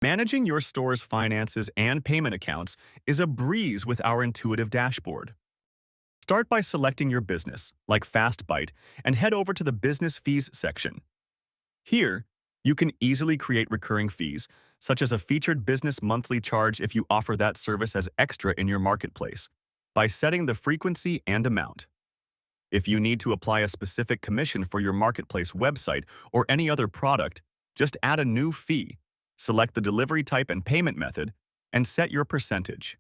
Managing your store's finances and payment accounts is a breeze with our intuitive dashboard. Start by selecting your business, like FastBite, and head over to the Business Fees section. Here, you can easily create recurring fees, such as a featured business monthly charge if you offer that service as extra in your marketplace, by setting the frequency and amount. If you need to apply a specific commission for your marketplace website or any other product, just add a new fee, select the delivery type and payment method, and set your percentage.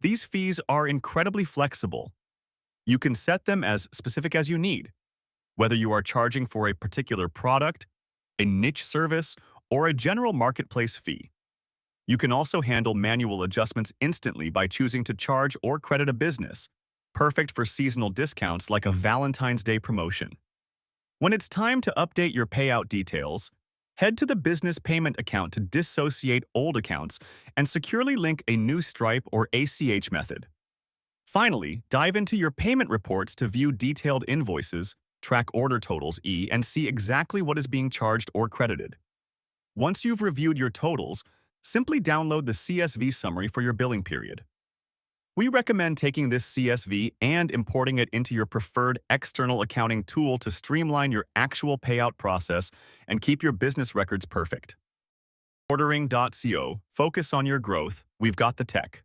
These fees are incredibly flexible. You can set them as specific as you need, whether you are charging for a particular product, a niche service, or a general marketplace fee. You can also handle manual adjustments instantly by choosing to charge or credit a business, perfect for seasonal discounts like a Valentine's Day promotion. When it's time to update your payout details, head to the business payment account to dissociate old accounts and securely link a new Stripe or ACH method. Finally, dive into your payment reports to view detailed invoices, track order totals, and see exactly what is being charged or credited. Once you've reviewed your totals, simply download the CSV summary for your billing period. We recommend taking this CSV and importing it into your preferred external accounting tool to streamline your actual payout process and keep your business records perfect. Ordering.co, focus on your growth, we've got the tech.